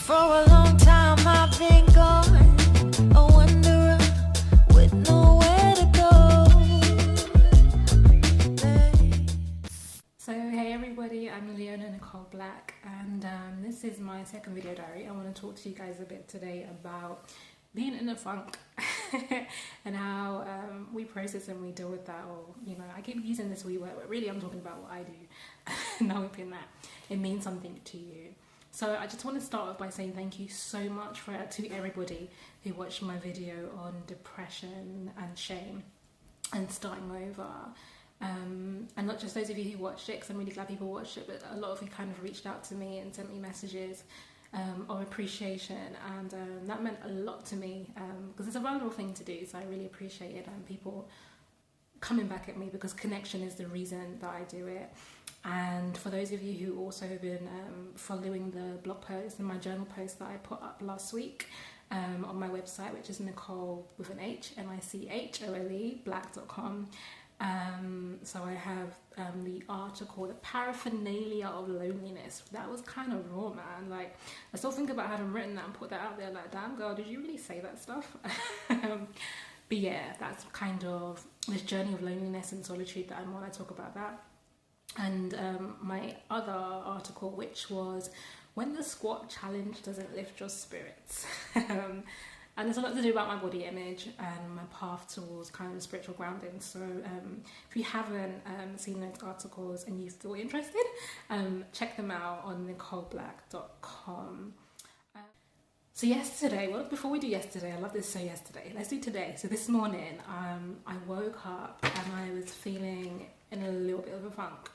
For a long time I've been gone, a wanderer with nowhere to go. So hey everybody, I'm Leona Nicole Black, and this is my second video diary. I want to talk to you guys a bit today about being in a funk and how we process and we deal with that. Or, you know, I keep using this we word, but really I'm talking about what I do and hoping that it means something to you. So I just want to start off by saying thank you so much to everybody who watched my video on depression and shame and starting over. And not just those of you who watched it, because I'm really glad people watched it, but a lot of you kind of reached out to me and sent me messages of appreciation, and that meant a lot to me, because it's a vulnerable thing to do, so I really appreciate it, and people coming back at me, because connection is the reason that I do it. And for those of you who also have been following the blog post and my journal post that I put up last week on my website, which is Nicole with an H, NICHOLE, black.com. So I have the article, The Paraphernalia of Loneliness. That was kind of raw, man. Like, I still think about having written that and put that out there, like, damn girl, did you really say that stuff? But yeah, that's kind of this journey of loneliness and solitude that I'm on. I talk about that. And my other article, which was When the Squat Challenge Doesn't Lift Your Spirits. And there's a lot to do about my body image and my path towards kind of spiritual grounding. So if you haven't seen those articles and you feel interested, check them out on NicoleBlack.com. So yesterday, well, before we do yesterday, I love this, so yesterday, let's do today. So this morning, I woke up and I was feeling in a little bit of a funk.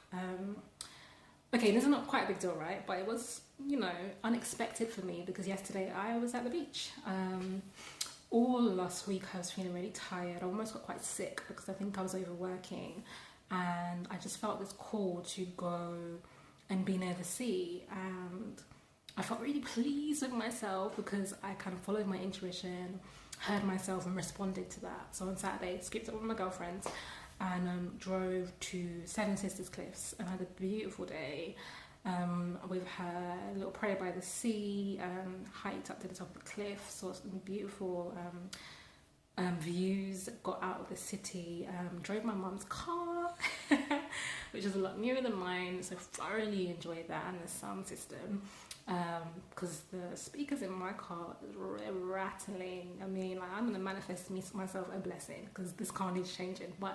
Okay, this is not quite a big deal, right? But it was, you know, unexpected for me, because yesterday I was at the beach. All last week I was feeling really tired. I almost got quite sick because I think I was overworking, and I just felt this call to go and be near the sea, and I felt really pleased with myself because I kind of followed my intuition, heard myself and responded to that. So on Saturday, skipped up with my girlfriends and drove to Seven Sisters Cliffs and had a beautiful day. We've had a little prayer by the sea, hiked up to the top of the cliff, saw some beautiful views, got out of the city, drove my mum's car, which is a lot newer than mine, so thoroughly enjoyed that, and the sound system, because the speakers in my car are rattling. I mean, like, I'm going to manifest myself a blessing, because this car needs changing, but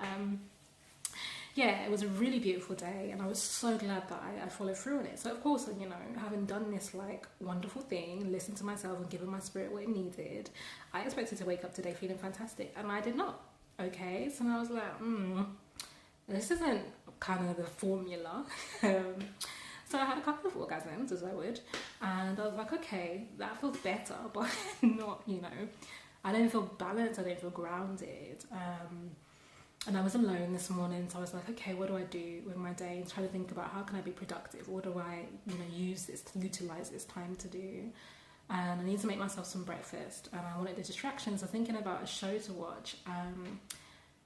yeah, it was a really beautiful day, and I was so glad that I followed through on it. So of course, you know, having done this like wonderful thing, listened to myself and given my spirit what it needed, I expected to wake up today feeling fantastic, and I did not. Okay, so I was like, this isn't kind of the formula. So I had a couple of orgasms, as I would, and I was like, okay, that feels better, but not, you know, I don't feel balanced, I don't feel grounded. And I was alone this morning, so I was like, okay, what do I do with my day? And try to think about how can I be productive? What do I, you know, utilize this time to do? And I need to make myself some breakfast, and I wanted the distractions. So thinking about a show to watch, and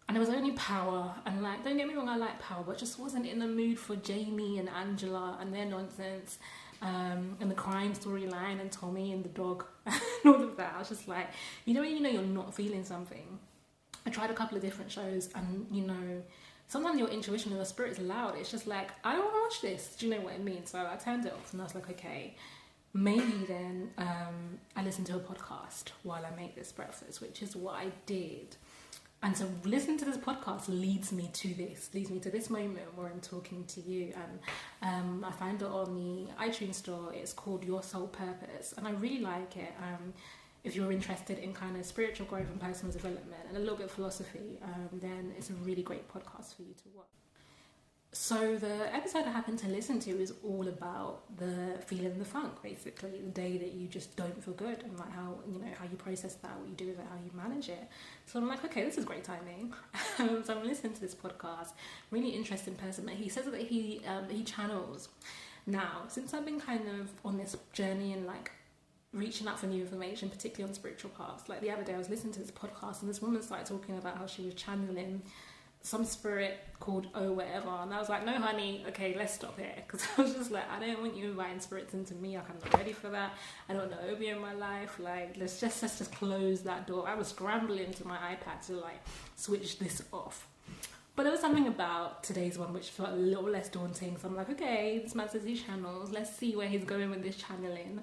it was only Power, and like, don't get me wrong, I like Power, but just wasn't in the mood for Jamie and Angela and their nonsense, and the crime storyline and Tommy and the dog and all of that. I was just like, you know when you know you're not feeling something? I tried a couple of different shows, and you know, sometimes your intuition and your spirit is loud. It's just like, I don't want to watch this. Do you know what I mean? So I turned it off, and I was like, okay, maybe then I listen to a podcast while I make this breakfast, which is what I did. And so listening to this podcast leads me to this moment where I'm talking to you. And I found it on the iTunes store. It's called Your Soul Purpose, and I really like it. If you're interested in kind of spiritual growth and personal development and a little bit of philosophy, then it's a really great podcast for you to watch. So the episode I happened to listen to is all about the feeling the funk, basically, the day that you just don't feel good, and like how, you know, how you process that, what you do with it, how you manage it. So I'm like, okay, this is great timing. So I'm listening to this podcast, really interesting person, but he says that he channels. Now, since I've been kind of on this journey and like reaching out for new information, particularly on spiritual paths, like the other day I was listening to this podcast and this woman started talking about how she was channeling some spirit called Oh Whatever, and I was like, no honey, okay, let's stop here, because I was just like, I don't want you inviting spirits into me, like I'm not ready for that. I don't know Obi in my life, like let's just close that door. I was scrambling to my iPad to like switch this off. But there was something about today's one which felt a little less daunting, so I'm like, okay, this man says he channels, let's see where he's going with this channeling.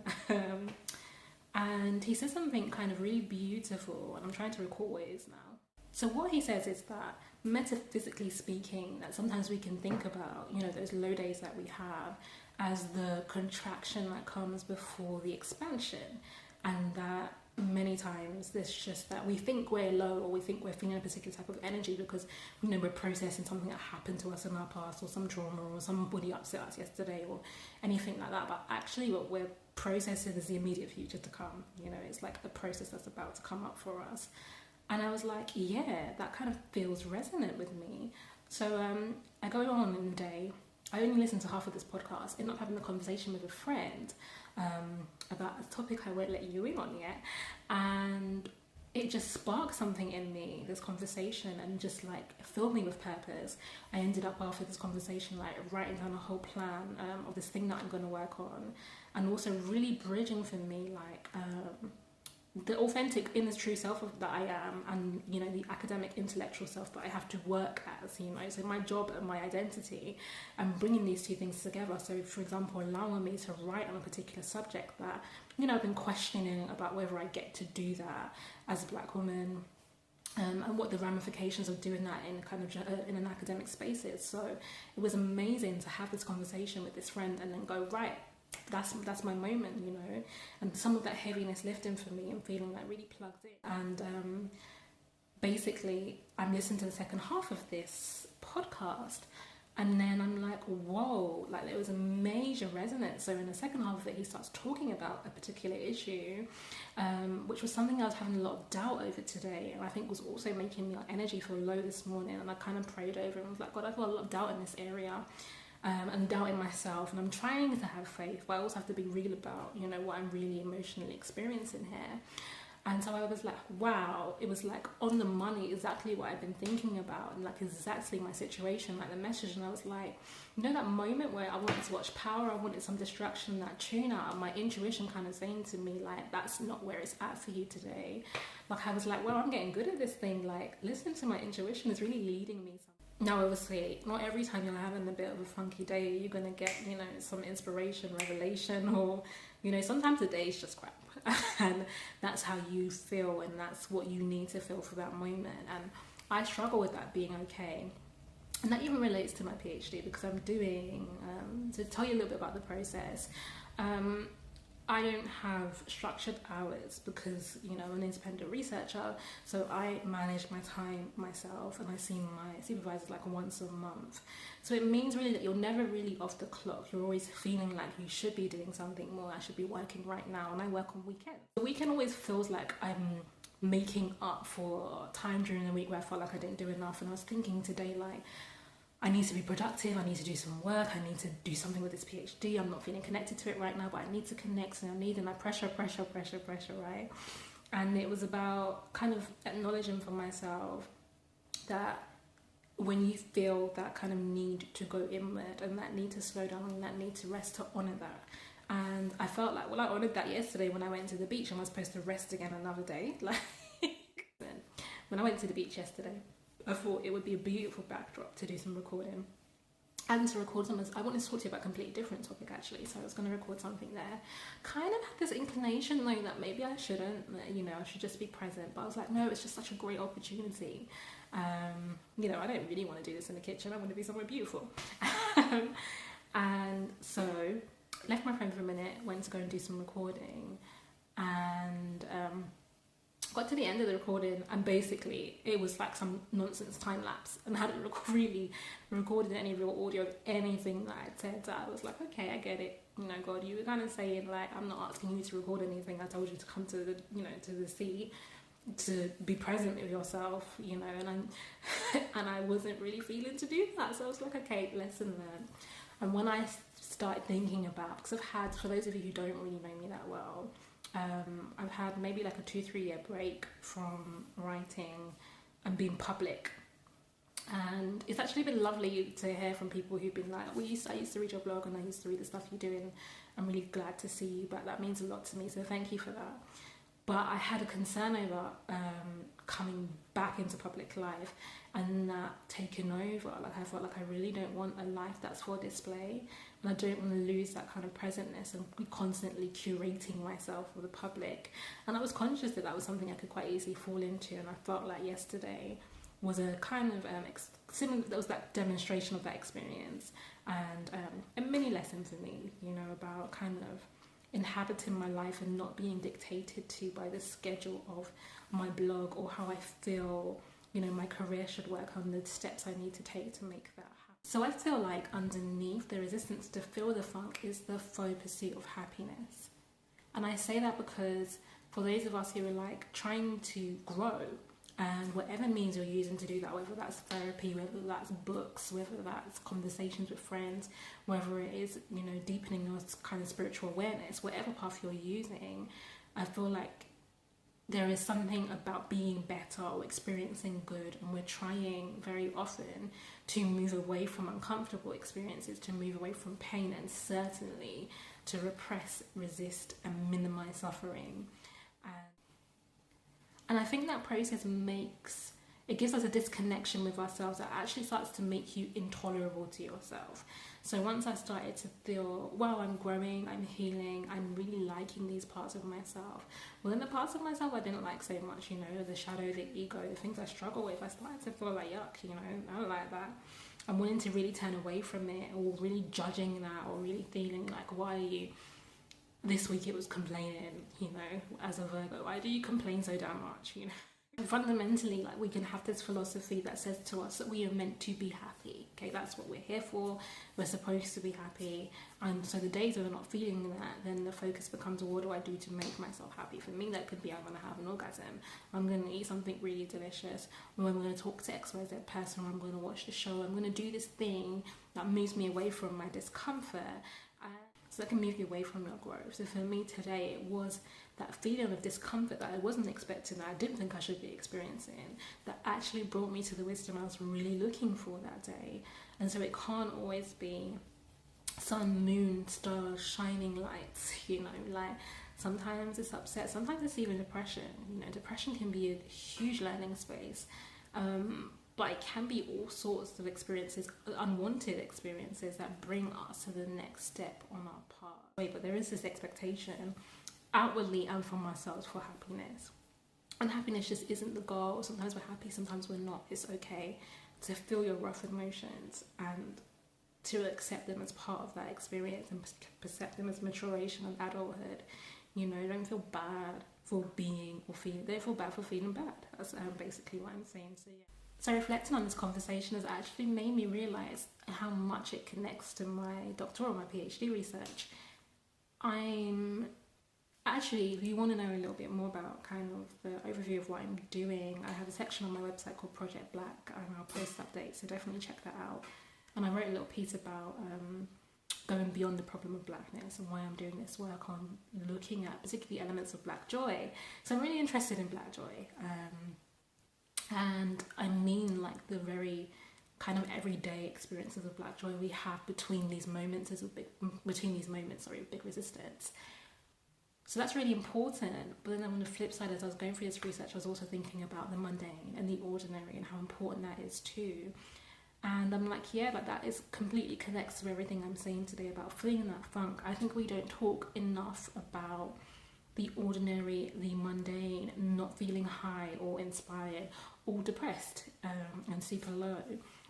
And he says something kind of really beautiful, and I'm trying to recall what it is now. So what he says is that, metaphysically speaking, that sometimes we can think about, you know, those low days that we have as the contraction that comes before the expansion, and that many times there's just that we think we're low, or we think we're feeling a particular type of energy because, you know, we're processing something that happened to us in our past, or some trauma, or somebody upset us yesterday, or anything like that. But actually what we're processing is the immediate future to come. You know, it's like the process that's about to come up for us. And I was like, yeah, that kind of feels resonant with me. So I go on in the day. I only listened to half of this podcast, end up having a conversation with a friend about a topic I won't let you in on yet. And it just sparked something in me, this conversation, and just like filled me with purpose. I ended up after this conversation like writing down a whole plan of this thing that I'm going to work on, and also really bridging for me like the authentic inner true self that I am, and you know, the academic intellectual self that I have to work as, you know, so my job and my identity, and bringing these two things together. So for example, allowing me to write on a particular subject that, you know, I've been questioning about whether I get to do that as a black woman, and what the ramifications of doing that in kind of in an academic space is. So it was amazing to have this conversation with this friend and then go, right, that's my moment, you know, and some of that heaviness lifting for me and feeling like really plugged in. And basically I'm listening to the second half of this podcast, and then I'm like, whoa, like there was a major resonance. So in the second half of it, he starts talking about a particular issue, which was something I was having a lot of doubt over today, and I think was also making my energy feel low this morning. And I kind of prayed over and was like, God, I feel a lot of doubt in this area. And doubting myself, and I'm trying to have faith, but I also have to be real about, you know, what I'm really emotionally experiencing here. And so I was like, wow, it was like on the money, exactly what I've been thinking about, and like exactly my situation, like the message. And I was like, you know, that moment where I wanted to watch Power, I wanted some distraction, that tune out, and my intuition kind of saying to me like, that's not where it's at for you today. Like I was like, well, I'm getting good at this thing, like listening to my intuition is really leading me somewhere. Now, obviously, not every time you're having a bit of a funky day, you're going to get, you know, some inspiration, revelation, or, you know, sometimes the day is just crap. And that's how you feel, and that's what you need to feel for that moment. And I struggle with that being okay. And that even relates to my PhD, because I'm doing, to tell you a little bit about the process, I don't have structured hours because, you know, I'm an independent researcher, so I manage my time myself, and I see my supervisors like once a month. So it means really that you're never really off the clock. You're always feeling like you should be doing something more. I should be working right now, and I work on weekends. The weekend always feels like I'm making up for time during the week where I felt like I didn't do enough. And I was thinking today, like, I need to be productive, I need to do some work, I need to do something with this PhD, I'm not feeling connected to it right now, but I need to connect, and I pressure, right? And it was about kind of acknowledging for myself that when you feel that kind of need to go inward, and that need to slow down, and that need to rest, to honour that. And I felt like, well, I honoured that yesterday when I went to the beach, and I was supposed to rest again another day. Like, when I went to the beach yesterday, I thought it would be a beautiful backdrop to do some recording, and to record some. I wanted to talk to you about a completely different topic actually, so I was going to record something there. Kind of had this inclination though that maybe I shouldn't, you know, I should just be present, but I was like, no, it's just such a great opportunity. You know, I don't really want to do this in the kitchen, I want to be somewhere beautiful. And so left my friend for a minute, went to go and do some recording, and got to the end of the recording, and basically it was like some nonsense time lapse, and hadn't really recorded any real audio of anything that I'd said. So I was like, okay, I get it, you know, God, you were kind of saying like, I'm not asking you to record anything, I told you to come to the, you know, to the sea, to be present with yourself, you know, and I wasn't really feeling to do that. So I was like, okay, lesson learned. And when I started thinking about, because I've had, for those of you who don't really know me that well, I've had maybe like a 2-3 year break from writing and being public. And it's actually been lovely to hear from people who've been like, I used to read your blog and I used to read the stuff you're doing. I'm really glad to see you back. That means a lot to me, so thank you for that. But I had a concern over coming back into public life and that taking over. Like, I felt like I really don't want a life that's for display, and I don't want to lose that kind of presentness and be constantly curating myself for the public. And I was conscious that that was something I could quite easily fall into, and I felt like yesterday was a kind of similar. That was that demonstration of that experience, and a mini lesson for me, you know, about kind of inhabiting my life and not being dictated to by the schedule of my blog or how I feel, you know, my career should work, on the steps I need to take to make that happen. So I feel like underneath the resistance to feel the funk is the faux pursuit of happiness. And I say that because for those of us who are like trying to grow, and whatever means you're using to do that, whether that's therapy, whether that's books, whether that's conversations with friends, whether it is, you know, deepening your kind of spiritual awareness, whatever path you're using, I feel like there is something about being better or experiencing good, and we're trying very often to move away from uncomfortable experiences, to move away from pain, and certainly to repress, resist, and minimize suffering. And I think that process gives us a disconnection with ourselves that actually starts to make you intolerable to yourself. So once I started to feel, wow, I'm growing, I'm healing, I'm really liking these parts of myself. Well, then the parts of myself I didn't like so much, you know, the shadow, the ego, the things I struggle with, I started to feel like, yuck, you know, I don't like that. I'm willing to really turn away from it, or really judging that, or really feeling like, why are you... This week it was complaining, you know, as a Virgo, why do you complain so damn much, you know? And fundamentally, like, we can have this philosophy that says to us that we are meant to be happy, okay? That's what we're here for. We're supposed to be happy. And so the days that we're not feeling that, then the focus becomes, what do I do to make myself happy? For me, that could be, I'm going to have an orgasm. I'm going to eat something really delicious. Or I'm going to talk to XYZ person. Or I'm going to watch the show. I'm going to do this thing that moves me away from my discomfort. So that can move you away from your growth. So for me today, it was that feeling of discomfort that I wasn't expecting, that I didn't think I should be experiencing, that actually brought me to the wisdom I was really looking for that day. And so it can't always be sun, moon, stars, shining lights, you know, like sometimes it's upset, sometimes it's even depression. You know, depression can be a huge learning space. But it can be all sorts of experiences, unwanted experiences, that bring us to the next step on our path. But there is this expectation, outwardly and from ourselves, for happiness. And happiness just isn't the goal. Sometimes we're happy, sometimes we're not. It's okay to feel your rough emotions and to accept them as part of that experience and accept them as maturation and adulthood. You know, don't feel bad for being or feeling. Don't feel bad for feeling bad. That's basically what I'm saying. So yeah. So reflecting on this conversation has actually made me realise how much it connects to my doctoral, my PhD research. I'm actually, if you want to know a little bit more about kind of the overview of what I'm doing, I have a section on my website called Project Black, and I'll post updates, so definitely check that out. And I wrote a little piece about going beyond the problem of blackness and why I'm doing this work on looking at particularly elements of black joy. So I'm really interested in black joy. And I mean, like, the very kind of everyday experiences of black joy we have between these moments of big resistance. So that's really important. But then on the flip side, as I was going through this research, I was also thinking about the mundane and the ordinary and how important that is too. And I'm like, yeah, like that is completely connects to everything I'm saying today about feeling that funk. I think we don't talk enough about the ordinary, the mundane, not feeling high or inspired or depressed and super low.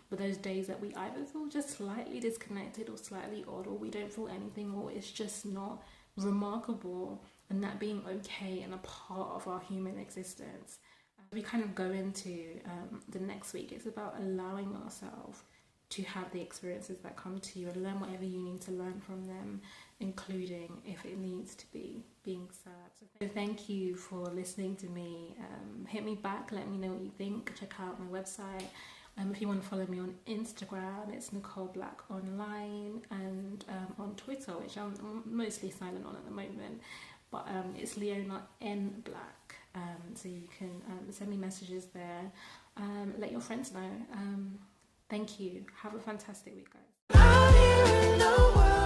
But those days that we either feel just slightly disconnected or slightly odd, or we don't feel anything, or it's just not remarkable, and that being okay and a part of our human existence. We kind of go into the next week. It's about allowing ourselves to have the experiences that come to you and learn whatever you need to learn from them, including if it needs to be being sad. So thank you for listening to me. Hit me back, let me know what you think. Check out my website. If you want to follow me on Instagram, it's Nicole Black Online, and on Twitter, which I'm mostly silent on at the moment, but it's Leona N Black. So you can send me messages there. let your friends know. Thank you. Have a fantastic week, guys. Out here in the world.